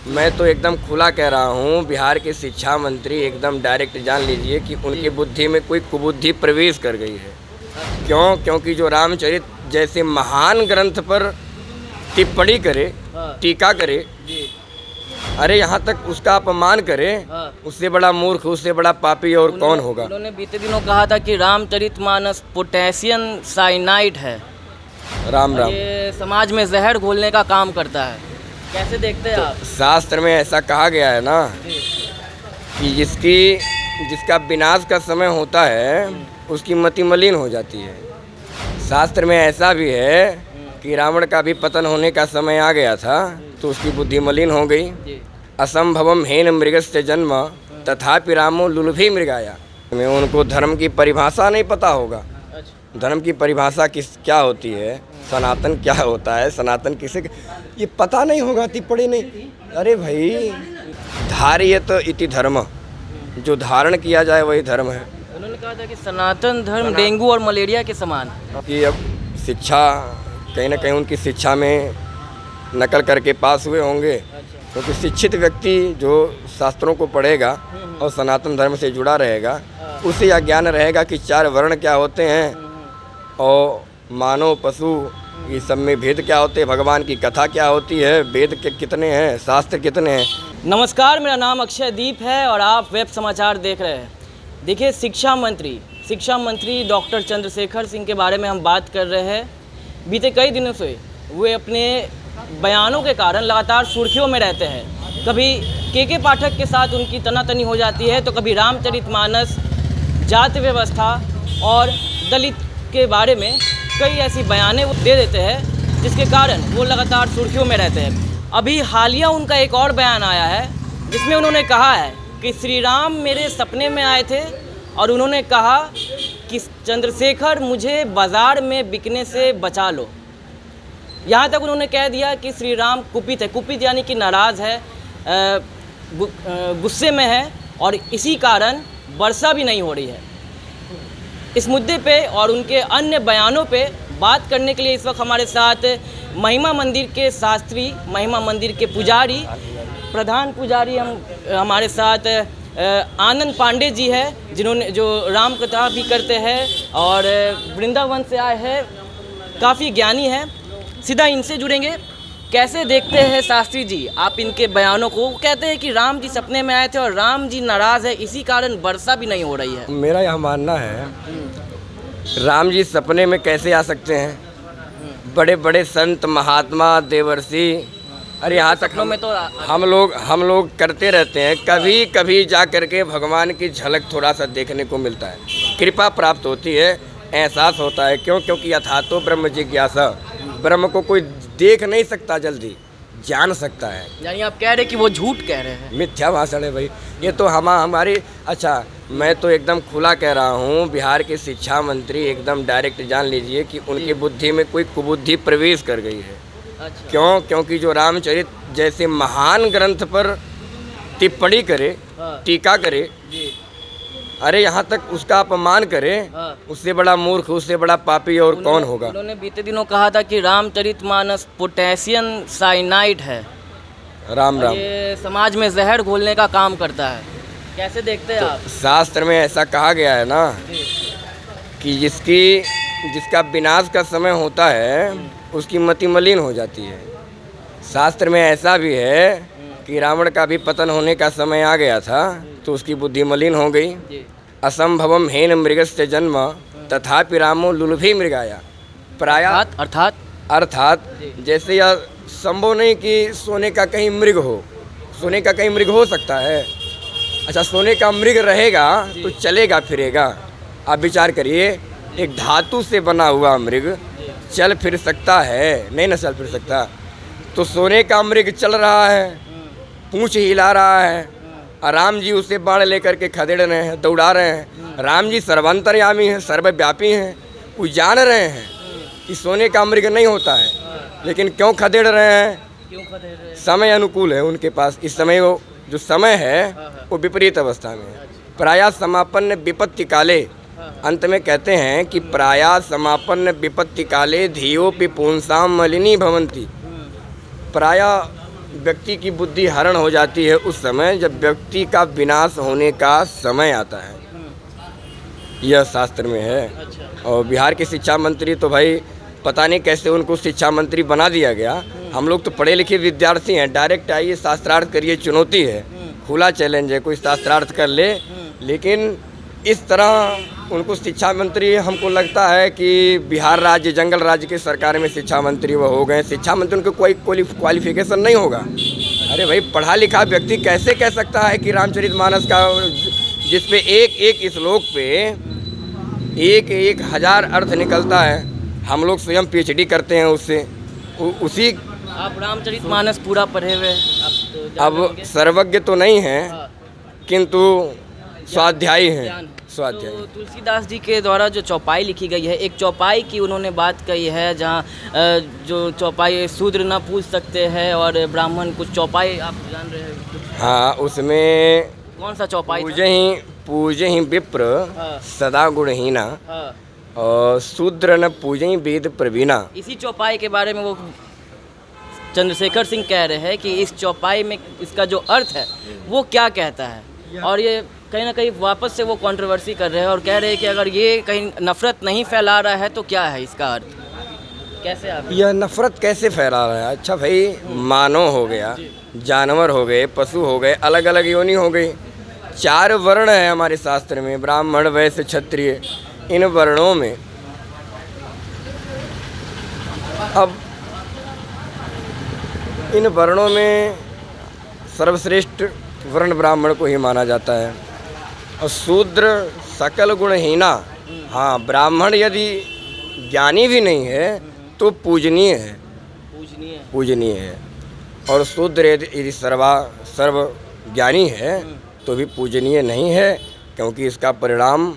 मैं तो एकदम खुला कह रहा हूँ, बिहार के शिक्षा मंत्री एकदम डायरेक्ट जान लीजिए कि उनकी बुद्धि में कोई कुबुद्धि प्रवेश कर गई है। क्योंकि जो रामचरित जैसे महान ग्रंथ पर टिप्पणी करे, टीका करे, अरे यहाँ तक उसका अपमान करे, उससे बड़ा मूर्ख, उससे बड़ा पापी और कौन होगा। उन्होंने बीते दिनों कहा था कि रामचरितमानस पोटेशियम साइनाइड है, राम राम। ये समाज में जहर घोलने का काम करता है। कैसे देखते हैं आप? शास्त्र में ऐसा कहा गया है ना कि जिसका विनाश का समय होता है उसकी मति मलिन हो जाती है। शास्त्र में ऐसा भी है कि रावण का भी पतन होने का समय आ गया था तो उसकी बुद्धि मलिन हो गई। असंभवम हेन मृगस्य जन्म तथापि रामो लुलुभि मृगाया। में उनको धर्म की परिभाषा नहीं पता होगा। धर्म की परिभाषा क्या होती है, सनातन क्या होता है, सनातन किसे, ये पता नहीं होगा, टिप्पणी नहीं। अरे भाई, धार्यत इति धर्म, जो धारण किया जाए वही धर्म है। उन्होंने कहा था कि सनातन धर्म डेंगू और मलेरिया के समान। कि अब शिक्षा कहीं ना कहीं उनकी शिक्षा में नकल करके पास हुए होंगे, क्योंकि शिक्षित व्यक्ति जो शास्त्रों को पढ़ेगा और सनातन धर्म से जुड़ा रहेगा उसे यह ज्ञान रहेगा कि 4 वर्ण क्या होते हैं और मानव पशु ये सब में भेद क्या होते हैं, भगवान की कथा क्या होती है, वेद के कितने हैं, शास्त्र कितने हैं। नमस्कार, मेरा नाम अक्षय दीप है और आप वेब समाचार देख रहे हैं। देखिए, शिक्षा मंत्री डॉक्टर चंद्रशेखर सिंह के बारे में हम बात कर रहे हैं। बीते कई दिनों से वे अपने बयानों के कारण लगातार सुर्खियों में रहते हैं। कभी के पाठक के साथ उनकी तनातनी हो जाती है तो कभी रामचरितमानस, जाति व्यवस्था और दलित के बारे में कई ऐसी बयानें वो दे देते हैं जिसके कारण वो लगातार सुर्खियों में रहते हैं। अभी हालिया उनका एक और बयान आया है जिसमें उन्होंने कहा है कि श्री राम मेरे सपने में आए थे और उन्होंने कहा कि चंद्रशेखर मुझे बाज़ार में बिकने से बचा लो। यहाँ तक उन्होंने कह दिया कि श्री राम कुपित है, कुपित यानी कि नाराज़ है, गुस्से में है और इसी कारण वर्षा भी नहीं हो रही है। इस मुद्दे पे और उनके अन्य बयानों पे बात करने के लिए इस वक्त हमारे साथ महिमा मंदिर के शास्त्री, महिमा मंदिर के पुजारी, प्रधान पुजारी हमारे साथ आनंद पांडे जी है, जो राम कथा भी करते हैं और वृंदावन से आए हैं, काफ़ी ज्ञानी हैं। सीधा इनसे जुड़ेंगे। कैसे देखते हैं शास्त्री जी आप इनके बयानों को? वो कहते हैं कि राम जी सपने में आए थे और राम जी नाराज़ है, इसी कारण वर्षा भी नहीं हो रही है। मेरा यह मानना है, राम जी सपने में कैसे आ सकते हैं? बड़े बड़े संत, महात्मा, देवर्षि, अरे यहाँ तक हम लोग करते रहते हैं। कभी कभी जा करके भगवान की झलक थोड़ा सा देखने को मिलता है, कृपा प्राप्त होती है, एहसास होता है। क्योंकि यथातो ब्रह्म जिज्ञासा, ब्रह्म को कोई देख नहीं सकता, जल्दी जान सकता है। यानी आप कह रहे हैं कि वो झूठ कह रहे हैं? मिथ्या भाषण है भाई ये तो। हमारी अच्छा, मैं तो एकदम खुला कह रहा हूँ, बिहार के शिक्षा मंत्री एकदम डायरेक्ट जान लीजिए कि उनकी बुद्धि में कोई कुबुद्धि प्रवेश कर गई है। अच्छा। क्योंकि जो रामचरित जैसे महान ग्रंथ पर टिप्पणी करे, टीका करे, अरे यहाँ तक उसका अपमान करे, उससे बड़ा मूर्ख, उससे बड़ा पापी और कौन होगा। उन्होंने बीते दिनों कहा था कि रामचरितमानस पोटेशियम साइनाइड है, राम राम। ये समाज में जहर घोलने का काम करता है। कैसे देखते हैं आप? शास्त्र में ऐसा कहा गया है ना कि जिसका विनाश का समय होता है उसकी मति मलिन हो जाती है। शास्त्र में ऐसा भी है कि रावण का भी पतन होने का समय आ गया था तो उसकी बुद्धि मलिन हो गई। असंभवम हेन मृगस्य जन्म तथापि रामो लुलुभि मृगाया। अर्थात जैसे यह संभव नहीं कि सोने का कहीं मृग हो। सोने का कहीं मृग हो सकता है? अच्छा, सोने का मृग रहेगा तो चलेगा फिरेगा? आप विचार करिए, एक धातु से बना हुआ मृग चल फिर सकता है? नहीं ना चल फिर सकता। तो सोने का मृग चल रहा है, पूंछ हिला रहा है, और राम जी उसे बाण लेकर के खदेड़ रहे हैं, दौड़ा रहे हैं। राम जी सर्वांतर्यामी हैं, सर्वव्यापी हैं, वो जान रहे हैं कि सोने का मृग नहीं होता है, लेकिन क्यों खदेड़ रहे हैं? समय अनुकूल है उनके पास। इस समय वो जो समय है वो विपरीत अवस्था में है। प्रायः समापन्न विपत्ति काले, अंत में कहते हैं कि प्रायः समापन्न विपत्ति काले धियोपि पुंसाम मलिनी भवंती। प्रायः व्यक्ति की बुद्धि हरण हो जाती है उस समय जब व्यक्ति का विनाश होने का समय आता है, यह शास्त्र में है। अच्छा। और बिहार के शिक्षा मंत्री तो भाई पता नहीं कैसे उनको शिक्षा मंत्री बना दिया गया। हम लोग तो पढ़े लिखे विद्यार्थी हैं, डायरेक्ट आइए शास्त्रार्थ करिए, चुनौती है, खुला चैलेंज है, कोई शास्त्रार्थ कर ले। लेकिन इस तरह उनको शिक्षा मंत्री, हमको लगता है कि बिहार राज्य जंगल राज्य की सरकार में शिक्षा मंत्री वो हो गए। शिक्षा मंत्री उनको कोई क्वालिफिकेशन नहीं होगा। अरे भाई पढ़ा लिखा व्यक्ति कैसे कह सकता है कि रामचरितमानस का, जिस पे एक एक श्लोक पे एक एक हजार अर्थ निकलता है, हम लोग स्वयं PhD करते हैं उससे, उसी। आप रामचरितमानस पूरा पढ़े हुए आप तो जान अब होंगे। सर्वज्ञ तो नहीं हैं, हाँ, किंतु स्वाध्यायी हैं, ज्ञान। स्वाध्यायी। तो तुलसीदास जी के द्वारा जो चौपाई लिखी गई है, एक चौपाई की उन्होंने बात कही है जहाँ जो चौपाई शूद्र ना पूछ सकते हैं और ब्राह्मण, कुछ चौपाई आप जान रहे हैं कुछ? हाँ, उसमें कौन सा चौपाई था? पूजे ही विप्र हाँ। सदा गुणहीना हाँ, और शूद्र न पूजे वेद प्रवीणा। इसी चौपाई के बारे में वो चंद्रशेखर सिंह कह रहे हैं कि इस चौपाई में इसका जो अर्थ है वो क्या कहता है, और ये कहीं ना कहीं वापस से वो कंट्रोवर्सी कर रहे हैं और कह रहे हैं कि अगर ये कहीं नफरत नहीं फैला रहा है तो क्या है इसका अर्थ? कैसे आप यह नफरत कैसे फैला रहा है? अच्छा भाई, मानव हो गया, जानवर हो गए, पशु हो गए, अलग अलग योनि हो गई। 4 वर्ण है हमारे शास्त्र में, ब्राह्मण वैश्य क्षत्रिय। इन वर्णों में अब इन वर्णों में सर्वश्रेष्ठ वर्ण ब्राह्मण को ही माना जाता है। और शूद्र सकल गुणहीना। हाँ, ब्राह्मण यदि ज्ञानी भी नहीं है तो पूजनीय है, पूजनीय है। और शूद्र यदि सर्व ज्ञानी है तो भी पूजनीय नहीं है, क्योंकि इसका परिणाम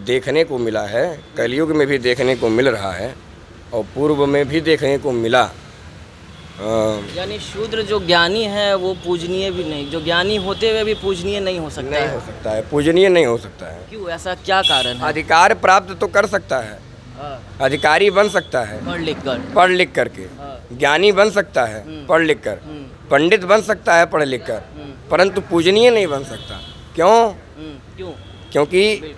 देखने को मिला है, कलयुग में भी देखने को मिल रहा है और पूर्व में भी देखने को मिला। यानी शूद्र जो ज्ञानी है वो पूजनीय भी नहीं, जो ज्ञानी होते हुए भी पूजनीय नहीं हो सकता नहीं है। हो सकता है, पूजनीय नहीं हो सकता है। क्यों, ऐसा क्या कारण है? अधिकार प्राप्त तो कर सकता है, हाँ, अधिकारी बन सकता है पढ़ लिख करके, हाँ। ज्ञानी बन सकता है पढ़ लिख कर, पंडित बन सकता है पढ़ लिख कर, परंतु पूजनीय नहीं बन सकता। क्यों? क्यों? क्योंकि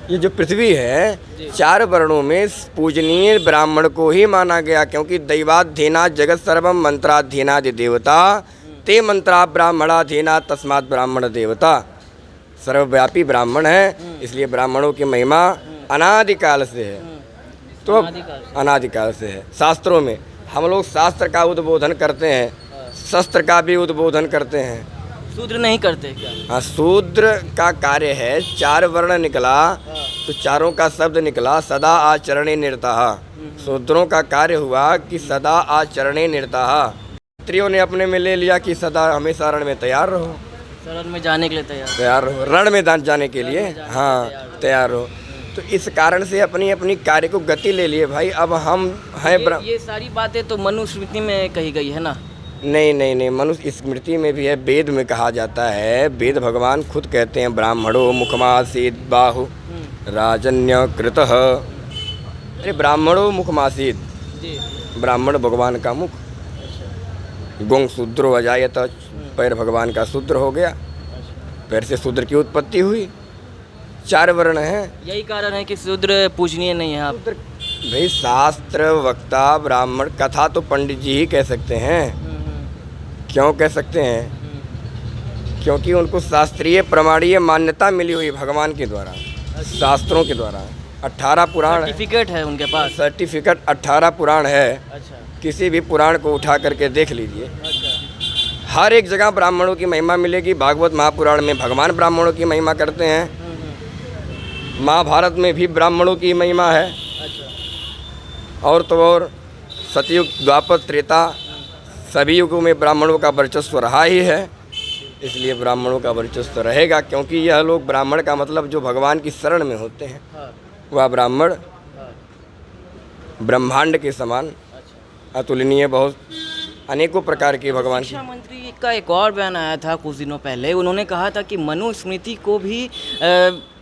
ये जो पृथ्वी है 4 वर्णों में पूजनीय ब्राह्मण को ही माना गया, क्योंकि दैवाध्ययना जगत सर्वम मंत्राध्ययनादि देवता ते मंत्रा ब्राह्मणाध्ययना तस्मात् ब्राह्मण देवता। सर्वव्यापी ब्राह्मण है, इसलिए ब्राह्मणों की महिमा अनादिकाल से है। तो अनादिकाल से है। शास्त्रों में हम लोग शास्त्र का उद्बोधन करते हैं, शस्त्र का भी उद्बोधन करते हैं। शूद्र नहीं करते क्या? हाँ, शूद्र का कार्य है, 4 वर्ण निकला तो चारों का शब्द निकला सदा आचरणे निरतः। शूद्रों का कार्य हुआ कि सदा आचरणे निरतः। क्षत्रियों ने अपने में ले लिया कि सदा हमेशा रण में तैयार रहो, शरण में जाने के लिए तैयार रहो, रण में जाने के लिए, हाँ तैयार रहो। तो इस कारण से अपनी अपनी कार्य को गति ले लिए भाई। अब हम हैं ये सारी बातें तो मनुस्मृति में कही गई है ना? नहीं, मनुष्य स्मृति में भी है, वेद में कहा जाता है। वेद भगवान खुद कहते हैं ब्राह्मणो मुखमासीद बाहु राजन्य कृतः। अरे ब्राह्मणो मुखमासीद, ब्राह्मण भगवान का मुख। गुंग शूद्रो अजायत, पैर भगवान का शूद्र हो गया, पैर से शूद्र की उत्पत्ति हुई। 4 वर्ण हैं, यही कारण है कि शूद्र पूजनीय नहीं है। आप भाई शास्त्र वक्ता ब्राह्मण, कथा तो पंडित जी ही कह सकते हैं। क्यों कह सकते हैं? क्योंकि उनको शास्त्रीय प्रमाणीय मान्यता मिली हुई भगवान के द्वारा, शास्त्रों के द्वारा। 18 पुराण सर्टिफिकेट है उनके पास। सर्टिफिकेट 18 पुराण है। अच्छा, किसी भी पुराण को उठा करके देख लीजिए, अच्छा। हर एक जगह ब्राह्मणों की महिमा मिलेगी। भागवत महापुराण में भगवान ब्राह्मणों की महिमा करते हैं, महाभारत में भी ब्राह्मणों की महिमा है। अच्छा। और तो और सतयुग द्वापर त्रेता सभी युगों में ब्राह्मणों का वर्चस्व रहा ही है, इसलिए ब्राह्मणों का वर्चस्व रहेगा। क्योंकि यह लोग, ब्राह्मण का मतलब जो भगवान की शरण में होते हैं, वह ब्राह्मण ब्रह्मांड के समान अतुलनीय, बहुत अनेकों प्रकार के भगवान की। शिक्षा मंत्री का एक और बयान आया था कुछ दिनों पहले। उन्होंने कहा था कि मनुस्मृति को भी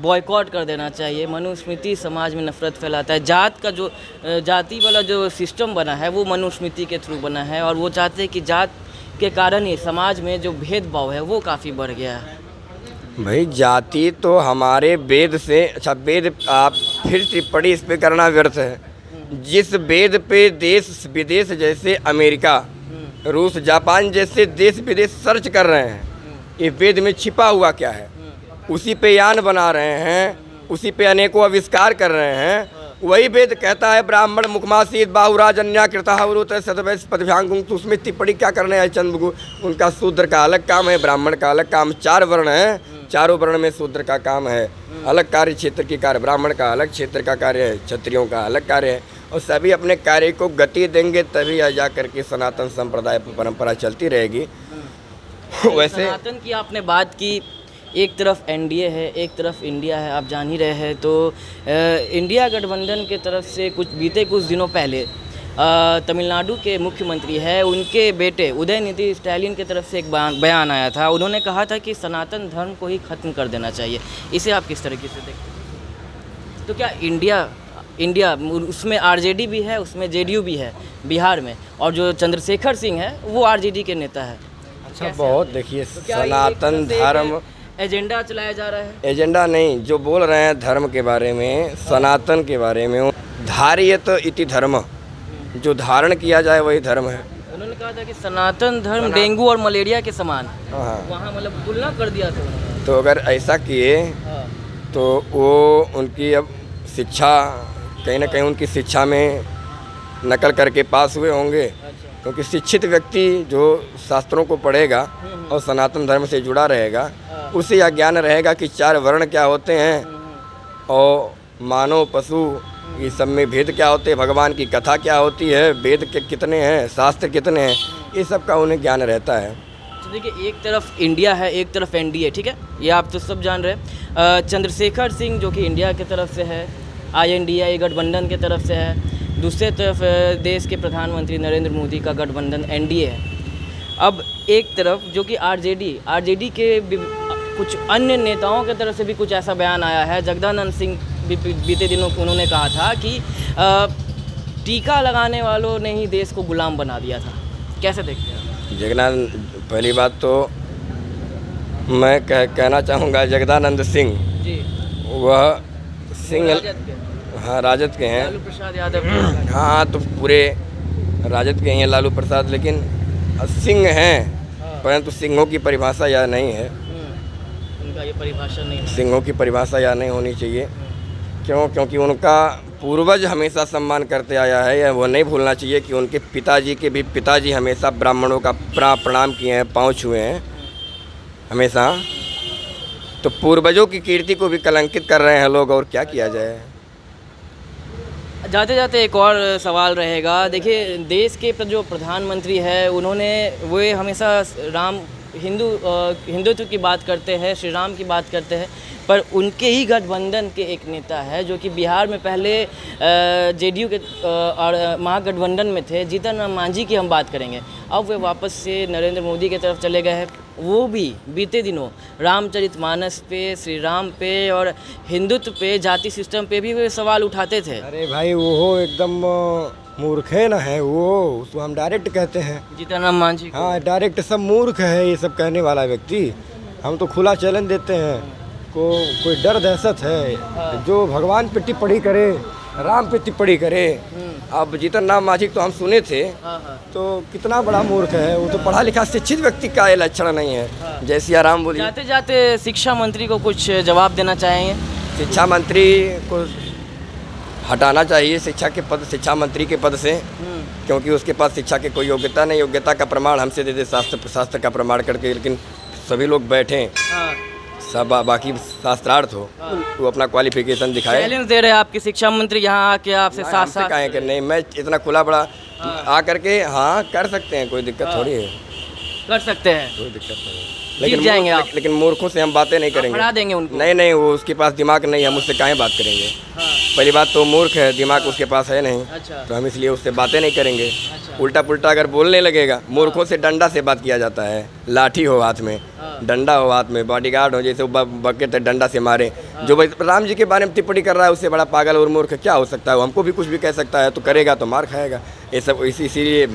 बॉयकॉट कर देना चाहिए। मनुस्मृति समाज में नफरत फैलाता है। जात का जो जाति वाला जो सिस्टम बना है वो मनुस्मृति के थ्रू बना है, और वो चाहते हैं कि जात के कारण ही समाज में जो भेदभाव है वो काफ़ी बढ़ गया है। भाई जाति तो हमारे वेद से, अच्छा वेद आप फिर टिप्पणी इस पे करना व्यर्थ है। जिस वेद पे देश विदेश जैसे अमेरिका, रूस, जापान जैसे देश विदेश सर्च कर रहे हैं, ये वेद में छिपा हुआ क्या है, उसी पे यान बना रहे हैं, उसी पे अनेकों आविष्कार कर रहे हैं। वही वेद कहता है ब्राह्मण मुखमासीत बाहुराजन्या कृतावरुत सतवैस पदभ्यांगुंग, तो उसमें टिप्पणी क्या करने आए चंद्रगुप्त? उनका शूद्र का अलग काम है, ब्राह्मण का अलग काम। 4 वर्ण हैं, चारों वर्ण में शूद्र का काम है, अलग कार्य क्षेत्र की कार्य, ब्राह्मण का अलग क्षेत्र का कार्य है, क्षत्रियों का अलग कार्य है, और सभी अपने कार्य को गति देंगे तभी जा करके सनातन संप्रदाय परंपरा चलती रहेगी। वैसे सनातन की आपने बात की, एक तरफ एनडीए है, एक तरफ इंडिया है, आप जान ही रहे हैं। तो इंडिया गठबंधन के तरफ से बीते कुछ दिनों पहले तमिलनाडु के मुख्यमंत्री हैं, उनके बेटे उदयनिधि स्टैलिन की तरफ से एक बयान आया था। उन्होंने कहा था कि सनातन धर्म को ही ख़त्म कर देना चाहिए। इसे आप किस तरीके से देखते हैं? तो क्या इंडिया उसमें आरजेडी भी है, उसमें जेडीयू भी है बिहार में, और जो चंद्रशेखर सिंह है वो आरजेडी के नेता है। अच्छा बहुत देखिए, सनातन धर्म एजेंडा चलाया जा रहा है। एजेंडा नहीं, जो बोल रहे हैं धर्म के बारे में, सनातन के बारे में, धार्यत इति धर्म, जो धारण किया जाए वही धर्म है। उन्होंने कहा था कि सनातन धर्म डेंगू और मलेरिया के समान। हाँ, वहाँ मतलब तुलना कर दिया था उन्होंने। तो अगर ऐसा किए तो वो उनकी अब शिक्षा कहीं ना कहीं उनकी शिक्षा में नकल करके पास हुए होंगे, क्योंकि शिक्षित व्यक्ति जो शास्त्रों को पढ़ेगा और सनातन धर्म से जुड़ा रहेगा, उसे यह ज्ञान रहेगा कि 4 वर्ण क्या होते हैं और मानव पशु ये सब में भेद क्या होते हैं, भगवान की कथा क्या होती है, वेद के कितने हैं, शास्त्र कितने हैं, ये सब का उन्हें ज्ञान रहता है। तो देखिए, एक तरफ इंडिया है, एक तरफ एनडीए, ठीक है, ये आप तो सब जान रहे हैं। चंद्रशेखर सिंह जो कि इंडिया की तरफ से है, INDA गठबंधन की तरफ से है, दूसरे तरफ देश के प्रधानमंत्री नरेंद्र मोदी का गठबंधन NDA है। अब एक तरफ जो कि आरजेडी के कुछ अन्य नेताओं की तरफ से भी कुछ ऐसा बयान आया है। जगदानंद सिंह बीते दिनों उन्होंने कहा था कि टीका लगाने वालों ने ही देश को गुलाम बना दिया था। कैसे देखते हैं? जगदानंद, पहली बात तो मैं कहना चाहूँगा जगदानंद सिंह जी, वह सिंह, हाँ राजद के हैं, लालू प्रसाद यादव। हाँ तो पूरे राजद के हैं लालू प्रसाद, लेकिन सिंह हैं, परंतु सिंहों की परिभाषा यह नहीं है। उनका ये परिभाषा नहीं है। सिंहों की परिभाषा यह नहीं होनी चाहिए। क्योंकि उनका पूर्वज हमेशा सम्मान करते आया है, या वो नहीं भूलना चाहिए कि उनके पिताजी के भी पिताजी हमेशा ब्राह्मणों का प्रणाम किए हैं, पाँव छुए हैं हमेशा। तो पूर्वजों की कीर्ति को भी कलंकित कर रहे हैं लोग, और क्या किया जाए। जाते जाते एक और सवाल रहेगा। देखिए, देश के जो प्रधानमंत्री है उन्होंने वो हमेशा हिंदुत्व की बात करते हैं, श्री राम की बात करते हैं, पर उनके ही गठबंधन के एक नेता है जो कि बिहार में पहले जेडीयू के और महागठबंधन में थे, जीतन राम मांझी की हम बात करेंगे। अब वे वापस से नरेंद्र मोदी की तरफ चले गए हैं। वो भी बीते दिनों रामचरितमानस पे, श्री राम पे और हिंदुत्व पे, जाति सिस्टम पे भी वे सवाल उठाते थे। अरे भाई वो एकदम मूर्ख है ना, है वो, उसको हम डायरेक्ट कहते हैं जीतन राम मांझी को। हाँ डायरेक्ट, सब मूर्ख है ये सब कहने वाला व्यक्ति। हम तो खुला चैलेंज देते हैं, कोई डर दहशत है जो भगवान पे टिप्पणी करे, राम पे टिप्पणी करे। अब जीतन राम मांझी तो हम सुने थे, तो कितना बड़ा मूर्ख है वो, तो पढ़ा लिखा शिक्षित व्यक्ति का ये लक्षण नहीं है। जय सिया राम बोलिए। जाते जाते शिक्षा मंत्री को कुछ जवाब देना चाहेंगे? शिक्षा मंत्री को हटाना चाहिए शिक्षा मंत्री के पद से, क्योंकि उसके पास शिक्षा की कोई योग्यता नहीं। योग्यता का प्रमाण हमसे दे दे शास्त्र का प्रमाण करके, लेकिन सभी लोग बैठें, सब बाकी शास्त्रार्थ हो, तो अपना क्वालिफिकेशन दिखाए। चैलेंज दे रहे हैं आपके शिक्षा मंत्री यहाँ आके आपसे साथ साथ काहे कर नहीं, मैं इतना खुला बड़ा आ करके हाँ कर सकते हैं, कोई दिक्कत थोड़ी है, कर सकते हैं, कोई दिक्कत नहीं। जीत जाएंगे आप। लेकिन मूर्खों से हम बातें नहीं करेंगे, हरा देंगे उनको। नहीं वो उसके पास दिमाग नहीं है, हम उससे काहे बात करेंगे। पहली बात तो मूर्ख है, दिमाग उसके पास है नहीं, अच्छा तो हम इसलिए उससे बातें नहीं करेंगे। अच्छा उल्टा पुल्टा अगर बोलने लगेगा, मूर्खों से डंडा से बात किया जाता है, लाठी हो हाथ में, हाँ। डंडा हो हाथ में, बॉडीगार्ड हो, जैसे बकेट डंडा से मारे। जो भाई राम जी के बारे में टिप्पणी कर रहा है उससे बड़ा पागल और मूर्ख क्या हो सकता है? वो हमको भी कुछ भी कह सकता है, तो करेगा तो मार खाएगा। ये सब इसीलिए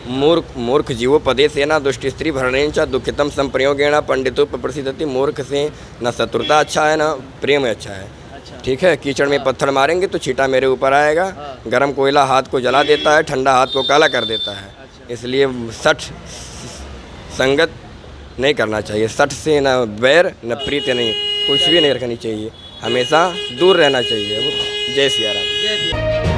मूर्ख जीवो पदे से ना दुष्ट स्त्री भरणेन च दुखितम संप्रयोगेण पंडितों प्रसिद्धति। मूर्ख से न शत्रुता अच्छा है, न प्रेम अच्छा है। अच्छा ठीक है, कीचड़ में पत्थर मारेंगे तो छींटा मेरे ऊपर आएगा। गरम कोयला हाथ को जला देता है, ठंडा हाथ को काला कर देता है। इसलिए सठ संगत नहीं करना चाहिए। सठ से न बैर न प्रीत, नहीं कुछ भी नहीं रखनी चाहिए, हमेशा दूर रहना चाहिए। जय सिया राम। जय श्री राम।